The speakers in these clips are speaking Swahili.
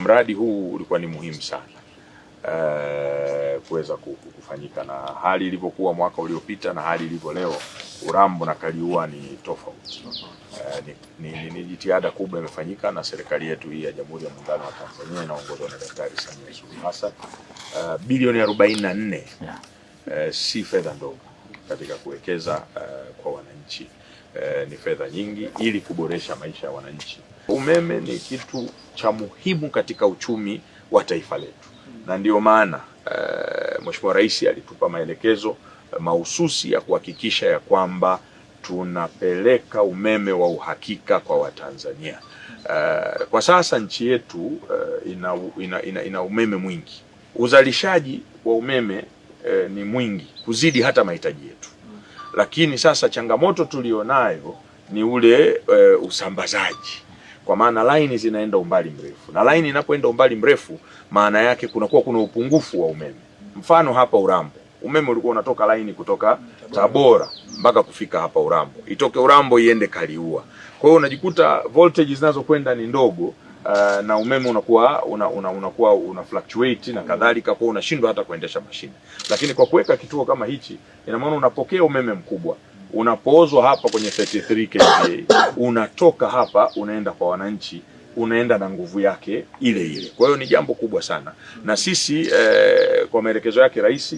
Mradi huu ulikuwa ni muhimu sana kuweza kufanyika, na hali ilivyokuwa mwaka uliopita na hali ilivyo leo, Urambo na Kaliua ni tofauti. Ni jitihada kubwa imefanyika na serikali yetu hii ya Jamhuri ya Muungano wa Tanzania inaongozwa na Daktari Samia Suluhu Hassan. Bilioni 44 si fedha ndogo katika kuwekeza kwa wananchi. Ni fedha nyingi ili kuboresha maisha ya wananchi. Umeme ni kitu cha muhimu katika uchumi wa taifa letu, na ndio maana Mheshimiwa Rais alitupa maelekezo mahususi ya kuhakikisha ya kwamba tunapeleka umeme wa uhakika kwa Watanzania. Kwa sasa nchi yetu ina umeme mwingi. Uzalishaji wa umeme ni mwingi kuzidi hata mahitaji yetu. Lakini sasa changamoto tulionayo ni ule usambazaji, kwa maana line zinaenda umbali mrefu, na line inapoenda umbali mrefu maana yake kuna upungufu wa umeme. Mfano hapa Urambo umeme ulikuwa unatoka line kutoka Tabora mpaka kufika hapa Urambo, itoke Urambo iende Kaliua. Kwa hiyo unajikuta voltage zinazokwenda ni ndogo, na umeme unakuwa una fluctuate na kadhalika, kwa unashindwa hata kuendesha mashine. Lakini kwa kuweka kituo kama hichi, ina maana unapokea umeme mkubwa, unapoozwa hapa kwenye 33 kVA, unatoka hapa unaenda kwa wananchi, unaenda na nguvu yake ile ile. Kwa hiyo ni jambo kubwa sana, na sisi kwa maelekezo yake Rais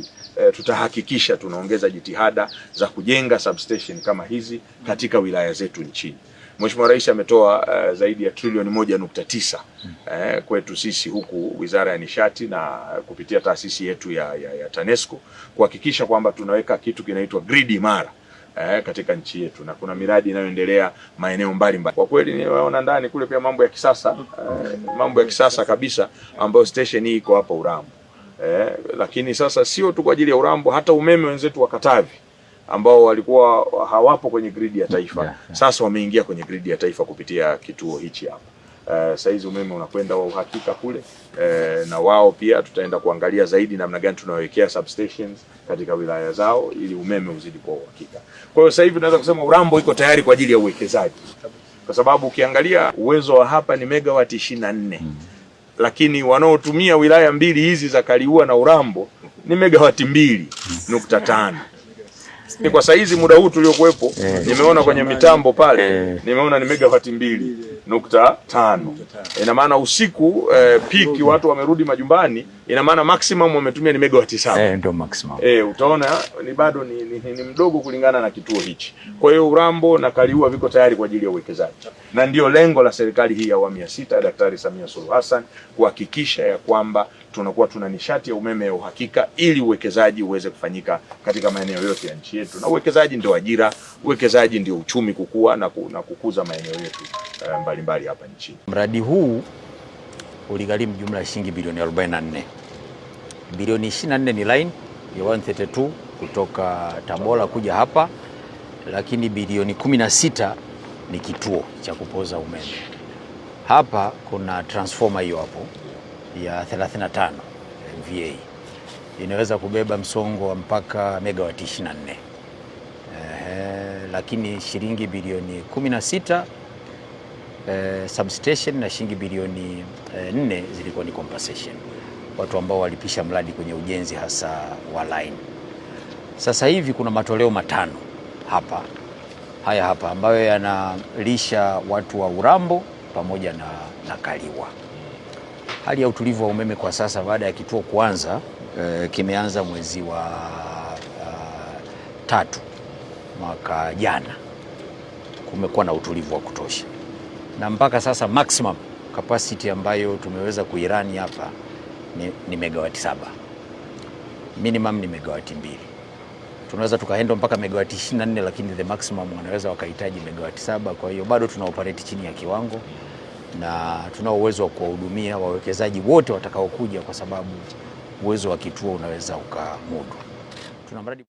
tutahakikisha tunaongeza jitihada za kujenga substation kama hizi katika wilaya zetu nchini. Mheshimiwa Rais ametoa zaidi ya trilioni 1.9 kwetu sisi huku Wizara ya Nishati na kupitia taasisi yetu ya TANESCO kuhakikisha kwamba tunaweka kitu kinaitwa grid imara katika nchi yetu, na kuna miradi inayoendelea maeneo mbalimbali. Kwa kweli nimeona ndani kule pia mambo ya kisasa kabisa, ambayo station hii iko hapa Urambo. Lakini sasa sio tu kwa ajili ya Urambo, hata umeme wenzetu wa Katavi ambao walikuwa hawapo kwenye gridi ya taifa, sasa wameingia kwenye gridi ya taifa kupitia kituo hichi hapa. Sasa hizi umeme unakwenda wa uhakika kule, na wao pia tutaenda kuangalia zaidi namna gani tunawekea substations katika wilaya zao ili umeme uzidi kwa uhakika. Kwa hiyo sasa hivi tunaweza kusema Urambo iko tayari kwa ajili ya uwekezaji, kwa sababu ukiangalia uwezo wa hapa ni megawati 24, lakini wanaotumia wilaya mbili hizi za Kaliua na Urambo ni megawati 2.5. Ni kwa saizi muda huu tuliokuwepo, nimeona kwenye mitambo pale, nimeona ni megawati 2.5. Ina maana usiku peak watu wamerudi majumbani, ina maana maximum wametumia ni megawati 7. Ndio maximum. Utaona ni bado ni mdogo kulingana na kituo hichi. Kwa hiyo Urambo na Kaliua viko tayari kwa ajili ya uwekezaji, na ndio lengo la serikali hii ya awamu ya 6 ya Daktari Samia Suluhu Hassan kuhakikisha ya kwamba tunakuwa tuna nishati ya umeme ya uhakika ili uwekezaji uweze kufanyika katika maeneo yote ya nchi yetu. Na uwekezaji ndio ajira, uwekezaji ndio uchumi kukua na kukuza maeneo yetu mbalimbali hapa nchini. Mradi huu uligharimu jumla ya shilingi bilioni 44. Bilioni 24 ni line ya 132 kutoka Tabora kuja hapa, lakini bilioni 16 ni kituo cha kupoza umeme. Hapa kuna transformer hiyo hapo ya 35 VA inaweza kubeba msongo wa mpaka megawati 24. Lakini shilingi bilioni 16 substation na shilingi bilioni 4 zilikuwa ni compensation, watu ambao walipisha mradi kwenye ujenzi hasa wa line. Sasa hivi kuna matoleo 5 hapa ambayo yanalisha watu wa Urambo pamoja na Kaliua. Hali ya utulivu wa umeme kwa sasa baada ya kituo kuanza, kimeanza mwezi wa 3 mwaka jana, kumekuwa na utulivu wa kutosha, na mpaka sasa maximum capacity ambayo tumeweza kuirani hapa ni megawati 7, minimum ni megawati 2. Tunaweza tukaenda mpaka megawati 24, lakini the maximum wanaweza wakahitaji megawati 7. Kwa hiyo bado tuna operate chini ya kiwango, na tuna uwezo wa kuwahudumia wawekezaji wote watakaokuja, kwa sababu uwezo wa kituo unaweza ukamudu. Tuna mradi